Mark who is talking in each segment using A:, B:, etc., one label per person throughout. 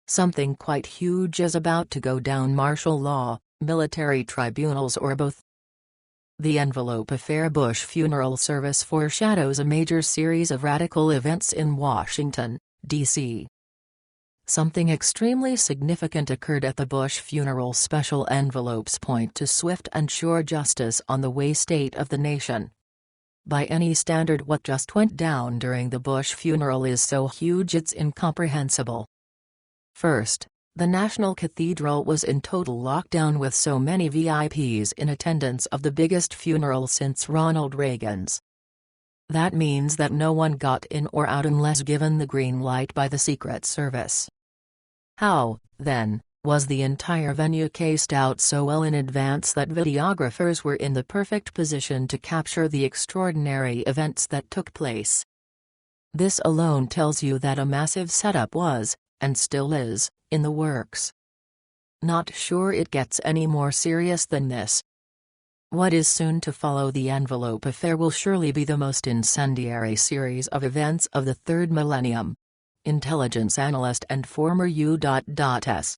A: Something quite huge is about to go down: martial law, military tribunals, or both. The envelope affair. Bush funeral service foreshadows a major series of radical events in Washington, D.C. Something extremely significant occurred at the Bush funeral. Special envelopes point to swift and sure justice on the way state of the nation. By any standard, what just went down during the Bush funeral is so huge it's incomprehensible. First, the National Cathedral was in total lockdown with so many VIPs in attendance of the biggest funeral since Ronald Reagan's. That means that no one got in or out unless given the green light by the Secret Service. How, then, was the entire venue cased out so well in advance that videographers were in the perfect position to capture the extraordinary events that took place? This alone tells you that a massive setup was, and still is, in the works. Not sure it gets any more serious than this. What is soon to follow the envelope affair will surely be the most incendiary series of events of the third millennium. Intelligence analyst and former U.S.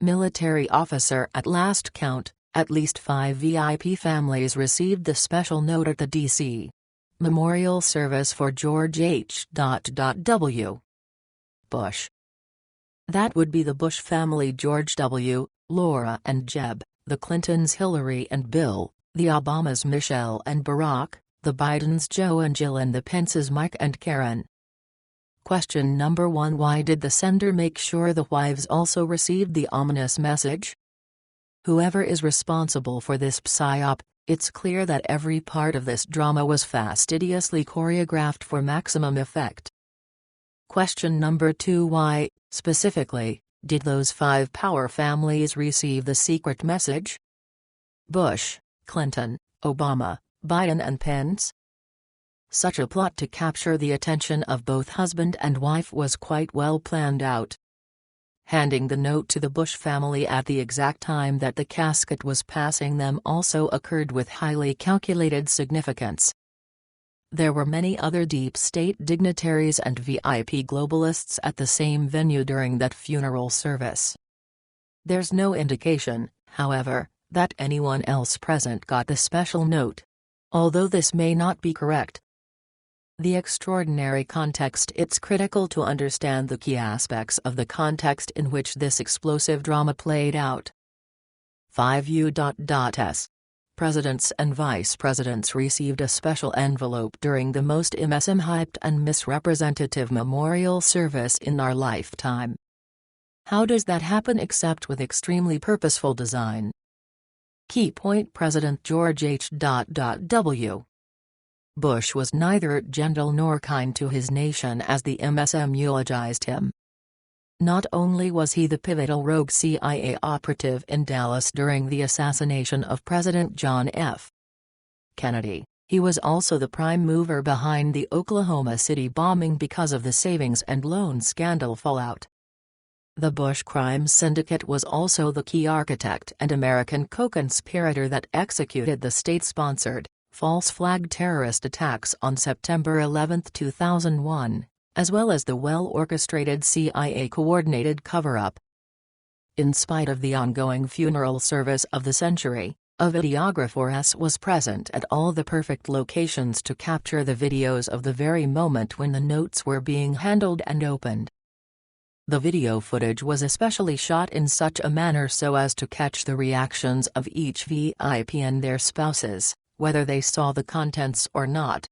A: military officer. At last count, at least 5 VIP families received the special note at the D.C. memorial service for George H.W. Bush. That would be the Bush family: George W., Laura and Jeb, the Clintons Hillary and Bill, the Obamas Michelle and Barack, the Bidens Joe and Jill, and the Pences Mike and Karen. Question number 1: why did the sender make sure the wives also received the ominous message? Whoever is responsible for this psyop, it's clear that every part of this drama was fastidiously choreographed for maximum effect. Question number 2: why, specifically, did those 5 power families receive the secret message? Bush, Clinton, Obama, Biden and Pence? Such a plot to capture the attention of both husband and wife was quite well planned out. Handing the note to the Bush family at the exact time that the casket was passing them also occurred with highly calculated significance. There were many other deep state dignitaries and VIP globalists at the same venue during that funeral service. There's no indication, however, that anyone else present got the special note. Although this may not be correct. The extraordinary context. It's critical to understand the key aspects of the context in which this explosive drama played out. 5 U.S. Presidents and vice presidents received a special envelope during the most hyped and misrepresentative memorial service in our lifetime. How does that happen except with extremely purposeful design? Key point: President George H.W. Bush was neither gentle nor kind to his nation as the MSM eulogized him. Not only was he the pivotal rogue CIA operative in Dallas during the assassination of President John F. Kennedy, he was also the prime mover behind the Oklahoma City bombing because of the savings and loan scandal fallout. The Bush crime syndicate was also the key architect and American co-conspirator that executed the state-sponsored, false flag terrorist attacks on September 11, 2001. As well as the well-orchestrated CIA-coordinated cover-up. In spite of the ongoing funeral service of the century, a videographer was present at all the perfect locations to capture the videos of the very moment when the notes were being handled and opened. The video footage was especially shot in such a manner so as to catch the reactions of each VIP and their spouses, whether they saw the contents or not.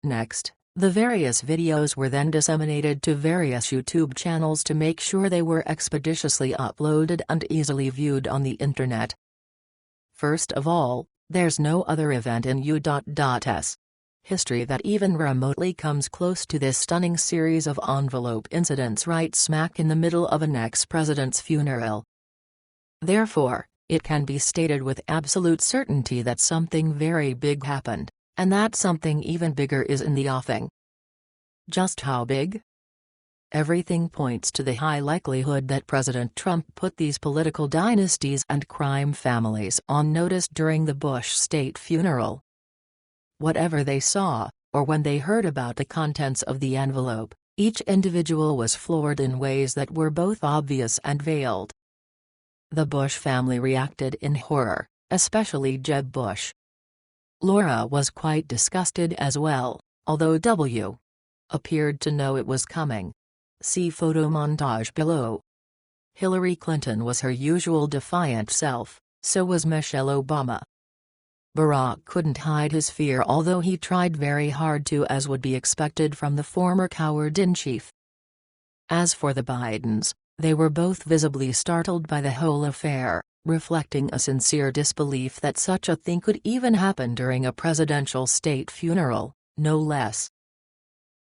A: Next, the various videos were then disseminated to various YouTube channels to make sure they were expeditiously uploaded and easily viewed on the internet. First of all, there's no other event in U.S. history that even remotely comes close to this stunning series of envelope incidents right smack in the middle of an ex-president's funeral. Therefore, it can be stated with absolute certainty that something very big happened. And that something even bigger is in the offing. Just how big? Everything points to the high likelihood that President Trump put these political dynasties and crime families on notice during the Bush state funeral. Whatever they saw, or when they heard about the contents of the envelope, Each individual was floored in ways that were both obvious and veiled. The Bush family reacted in horror, especially Jeb Bush. Laura was quite disgusted as well, although W. appeared to know it was coming. See photo montage below. Hillary Clinton was her usual defiant self, so was Michelle Obama. Barack couldn't hide his fear, although he tried very hard to, as would be expected from the former coward-in-chief. As for the Bidens, they were both visibly startled by the whole affair, reflecting a sincere disbelief that such a thing could even happen during a presidential state funeral, no less.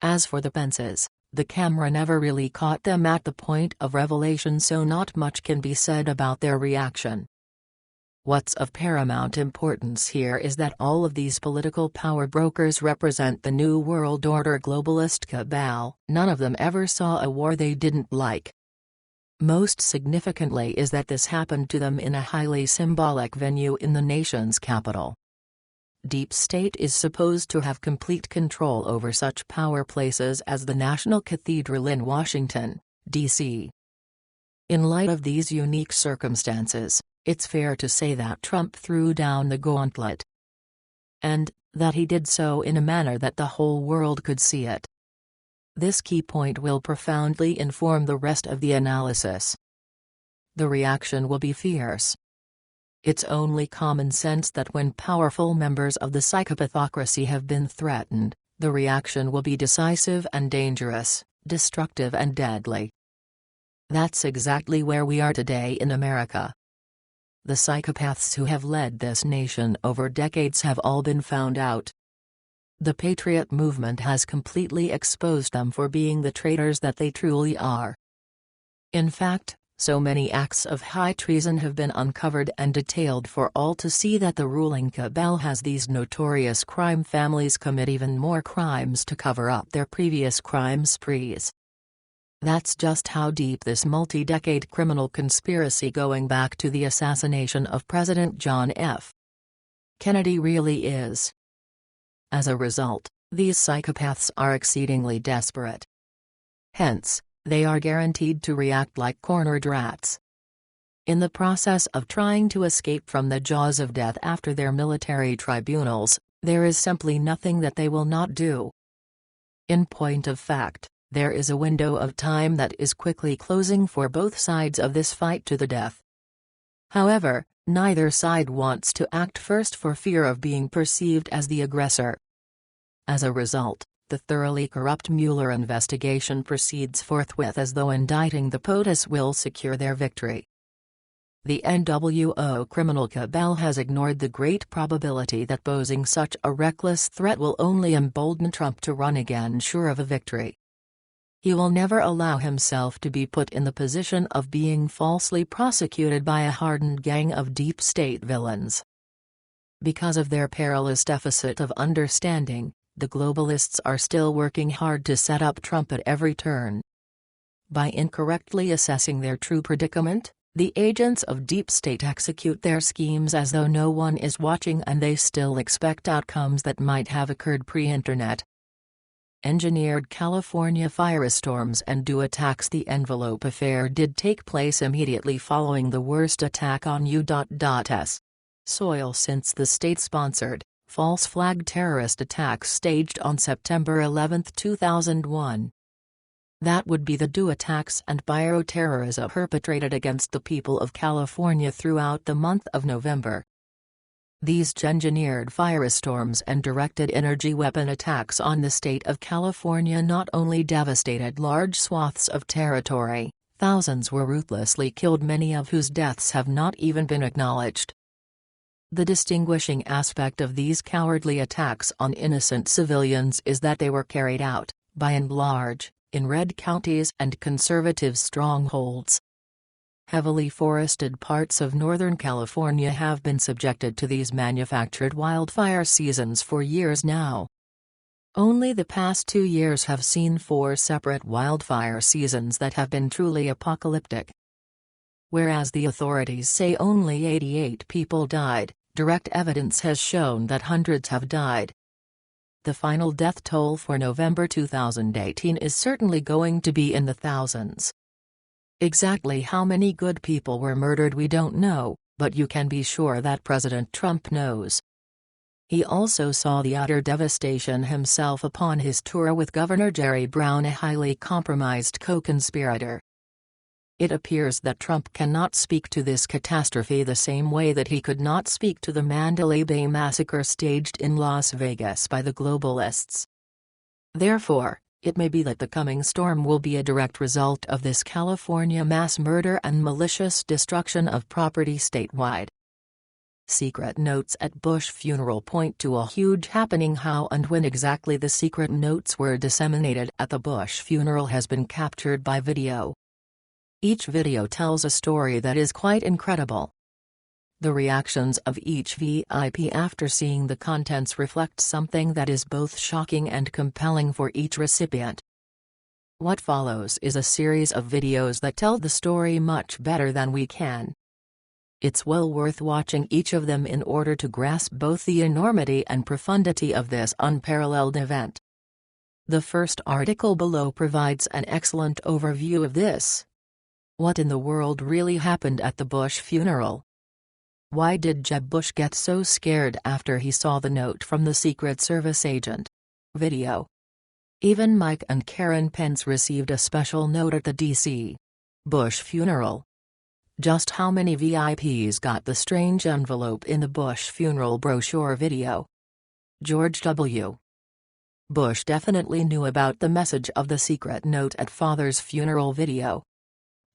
A: As for the Pences, the camera never really caught them at the point of revelation, so not much can be said about their reaction. What's of paramount importance here is that all of these political power brokers represent the New World Order globalist cabal. None of them ever saw a war they didn't like. Most significantly is that this happened to them in a highly symbolic venue in the nation's capital. Deep State is supposed to have complete control over such power places as the National Cathedral in Washington, D.C. In light of these unique circumstances, it's fair to say that Trump threw down the gauntlet. And that he did so in a manner that the whole world could see it. This key point will profoundly inform the rest of the analysis. The reaction will be fierce. It's only common sense that when powerful members of the psychopathocracy have been threatened, the reaction will be decisive and dangerous, destructive and deadly. That's exactly where we are today in America. The psychopaths who have led this nation over decades have all been found out. The Patriot movement has completely exposed them for being the traitors that they truly are. In fact, so many acts of high treason have been uncovered and detailed for all to see that the ruling cabal has these notorious crime families commit even more crimes to cover up their previous crime sprees. That's just how deep this multi-decade criminal conspiracy going back to the assassination of President John F. Kennedy really is. As a result, these psychopaths are exceedingly desperate. Hence, they are guaranteed to react like cornered rats. In the process of trying to escape from the jaws of death after their military tribunals, there is simply nothing that they will not do. In point of fact, there is a window of time that is quickly closing for both sides of this fight to the death. However, neither side wants to act first for fear of being perceived as the aggressor. As a result, the thoroughly corrupt Mueller investigation proceeds forthwith as though indicting the POTUS will secure their victory. The NWO criminal cabal has ignored the great probability that posing such a reckless threat will only embolden Trump to run again sure of a victory. He will never allow himself to be put in the position of being falsely prosecuted by a hardened gang of deep state villains. Because of their perilous deficit of understanding, the globalists are still working hard to set up Trump at every turn. By incorrectly assessing their true predicament, the agents of deep state execute their schemes as though no one is watching, and they still expect outcomes that might have occurred pre-internet. Engineered California firestorms and DU attacks. The envelope affair did take place immediately following the worst attack on U.S. soil since the state-sponsored, false flag terrorist attacks staged on September 11, 2001. That would be the DU attacks and bioterrorism perpetrated against the people of California throughout the month of November. These engineered firestorms and directed energy weapon attacks on the state of California not only devastated large swaths of territory, thousands were ruthlessly killed, many of whose deaths have not even been acknowledged. The distinguishing aspect of these cowardly attacks on innocent civilians is that they were carried out, by and large, in red counties and conservative strongholds. Heavily forested parts of Northern California have been subjected to these manufactured wildfire seasons for years now. Only the past 2 years have seen 4 separate wildfire seasons that have been truly apocalyptic. Whereas the authorities say only 88 people died, direct evidence has shown that hundreds have died. the final death toll for November 2018 is certainly going to be in the thousands. Exactly how many good people were murdered we don't know, but you can be sure that President Trump knows. He also saw the utter devastation himself upon his tour with Governor Jerry Brown, a highly compromised co-conspirator. It appears that Trump cannot speak to this catastrophe the same way that he could not speak to the Mandalay Bay massacre staged in Las Vegas by the globalists. Therefore, it may be that the coming storm will be a direct result of this California mass murder and malicious destruction of property statewide. Secret notes at Bush funeral point to a huge happening. How and when exactly the secret notes were disseminated at the Bush funeral has been captured by video. Each video tells a story that is quite incredible. The reactions of each VIP after seeing the contents reflect something that is both shocking and compelling for each recipient. What follows is a series of videos that tell the story much better than we can. It's well worth watching each of them in order to grasp both the enormity and profundity of this unparalleled event. The first article below provides an excellent overview of this. What in the world really happened at the Bush funeral? Why did Jeb Bush get so scared after he saw the note from the Secret Service agent? Video. Even Mike and Karen Pence received a special note at the D.C. Bush funeral. Just how many VIPs got the strange envelope in the Bush funeral brochure video? George W. Bush definitely knew about the message of the secret note at father's funeral video.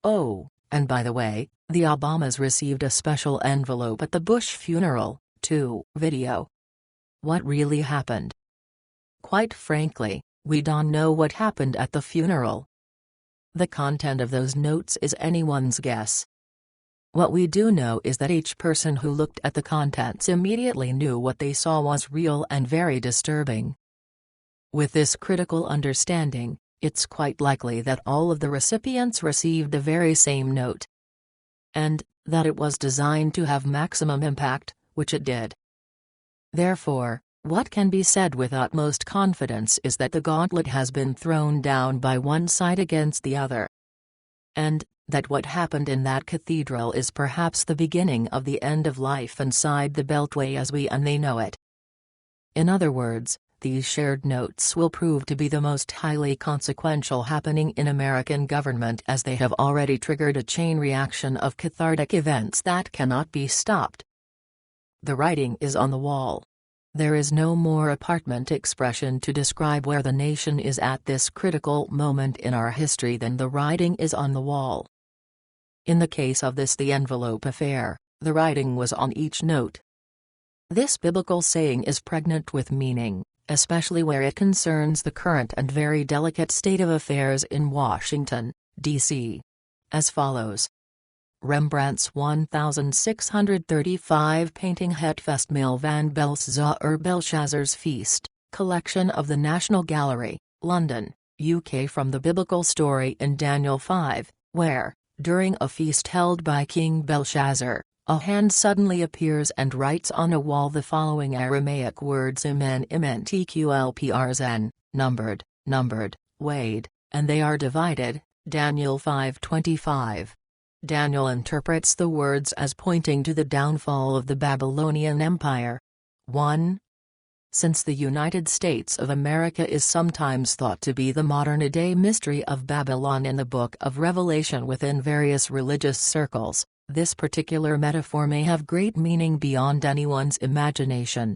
A: Oh, and by the way, the Obamas received a special envelope at the Bush funeral, too. Video. What really happened? Quite frankly, we don't know what happened at the funeral. The content of those notes is anyone's guess. What we do know is that each person who looked at the contents immediately knew what they saw was real and very disturbing. With this critical understanding, it's quite likely that all of the recipients received the very same note. And that it was designed to have maximum impact, which it did. Therefore, what can be said with utmost confidence is that the gauntlet has been thrown down by one side against the other. And that what happened in that cathedral is perhaps the beginning of the end of life inside the Beltway as we and they know it. In other words, these shared notes will prove to be the most highly consequential happening in American government, as they have already triggered a chain reaction of cathartic events that cannot be stopped. The writing is on the wall. There is no more apartment expression to describe where the nation is at this critical moment in our history than the writing is on the wall. In the case of the envelope affair, the writing was on each note. This biblical saying is pregnant with meaning, especially where it concerns the current and very delicate state of affairs in Washington, D.C. As follows. Rembrandt's 1635 painting Het Festmaal van Belshazzar's Feast, collection of the National Gallery, London, UK. From the biblical story in Daniel 5, where, during a feast held by King Belshazzar, a hand suddenly appears and writes on a wall the following Aramaic words: Imen Imen TQLPRZN, numbered, weighed, and they are divided. Daniel 5:25. Daniel interprets the words as pointing to the downfall of the Babylonian Empire. 1. Since the United States of America is sometimes thought to be the modern-day mystery of Babylon in the Book of Revelation within various religious circles, this particular metaphor may have great meaning beyond anyone's imagination.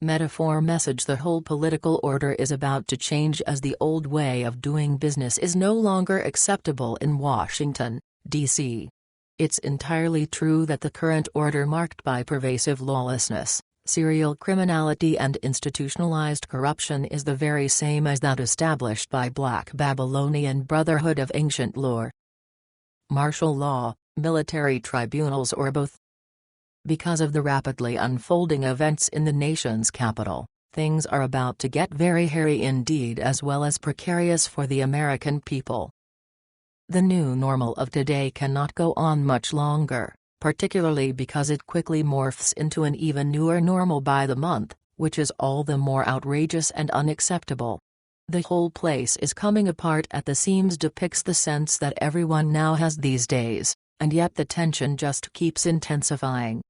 A: Metaphor message: the whole political order is about to change as the old way of doing business is no longer acceptable in Washington, D.C. It's entirely true that the current order, marked by pervasive lawlessness, serial criminality and institutionalized corruption, is the very same as that established by Black Babylonian Brotherhood of ancient lore. Martial law, military tribunals, or both. Because of the rapidly unfolding events in the nation's capital, things are about to get very hairy indeed, as well as precarious for the American people. The new normal of today cannot go on much longer, particularly because it quickly morphs into an even newer normal by the month, which is all the more outrageous and unacceptable. The whole place is coming apart at the seams depicts the sense that everyone now has these days, and yet the tension just keeps intensifying.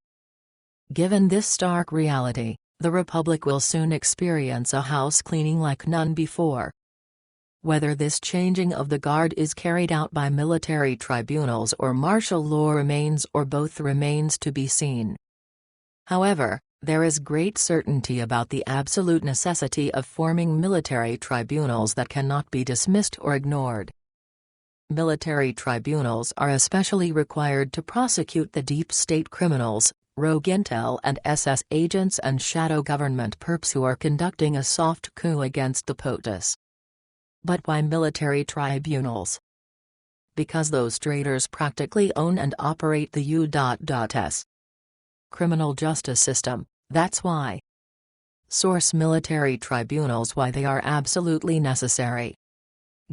A: Given this stark reality, the Republic will soon experience a house cleaning like none before. Whether this changing of the guard is carried out by military tribunals or martial law remains or both remains to be seen. However, there is great certainty about the absolute necessity of forming military tribunals that cannot be dismissed or ignored. Military tribunals are especially required to prosecute the deep state criminals, rogue intel and SS agents and shadow government perps who are conducting a soft coup against the POTUS. But why military tribunals? Because those traitors practically own and operate the U.S. criminal justice system, that's why. Source: military tribunals. Why they are absolutely necessary.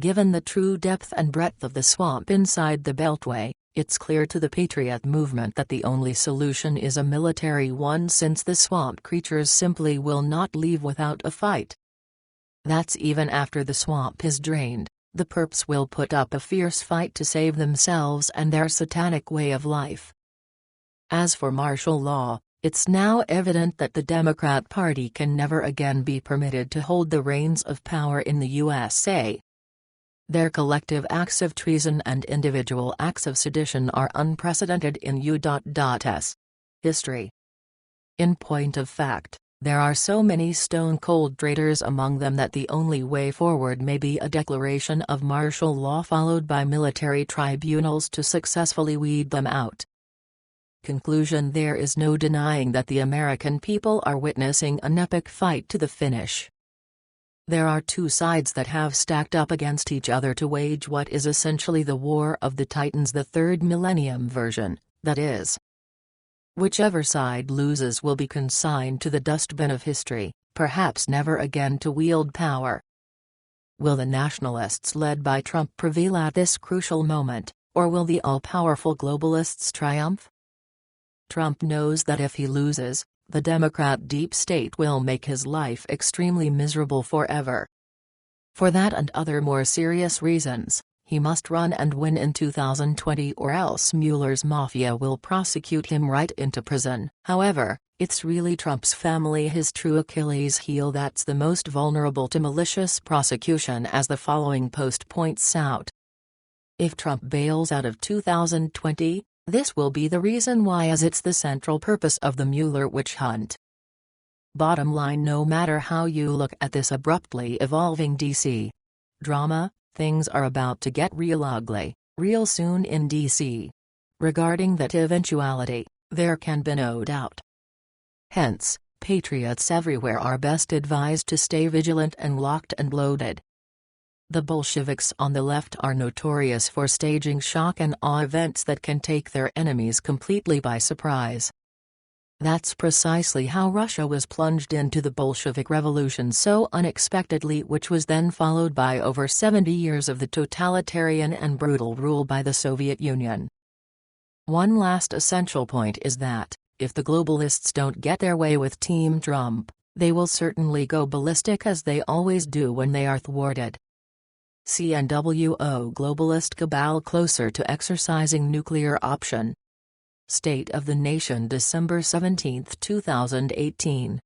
A: Given the true depth and breadth of the swamp inside the Beltway, it's clear to the Patriot movement that the only solution is a military one, since the swamp creatures simply will not leave without a fight. That's even after the swamp is drained, the perps will put up a fierce fight to save themselves and their satanic way of life. As for martial law, it's now evident that the Democrat Party can never again be permitted to hold the reins of power in the USA. Their collective acts of treason and individual acts of sedition are unprecedented in U.S. history. In point of fact, there are so many stone-cold traitors among them that the only way forward may be a declaration of martial law followed by military tribunals to successfully weed them out. Conclusion: there is no denying that the American people are witnessing an epic fight to the finish. There are two sides that have stacked up against each other to wage what is essentially the War of the Titans, the third millennium version, that is. Whichever side loses will be consigned to the dustbin of history, perhaps never again to wield power. Will the nationalists led by Trump prevail at this crucial moment, or will the all-powerful globalists triumph? Trump knows that if he loses, the Democrat deep state will make his life extremely miserable forever. For that and other more serious reasons, he must run and win in 2020, or else Mueller's mafia will prosecute him right into prison. However, it's really Trump's family, his true Achilles heel, that's the most vulnerable to malicious prosecution, as the following post points out. If Trump bails out of 2020, this will be the reason why, as it's the central purpose of the Mueller witch hunt. Bottom line: no matter how you look at this abruptly evolving DC drama, things are about to get real ugly, real soon in DC. Regarding that eventuality, there can be no doubt. Hence, patriots everywhere are best advised to stay vigilant and locked and loaded. The Bolsheviks on the left are notorious for staging shock and awe events that can take their enemies completely by surprise. That's precisely how Russia was plunged into the Bolshevik Revolution so unexpectedly, which was then followed by over 70 years of the totalitarian and brutal rule by the Soviet Union. One last essential point is that, if the globalists don't get their way with Team Trump, they will certainly go ballistic, as they always do when they are thwarted. CNWO globalist cabal closer to exercising nuclear option. State of the Nation, December 17, 2018.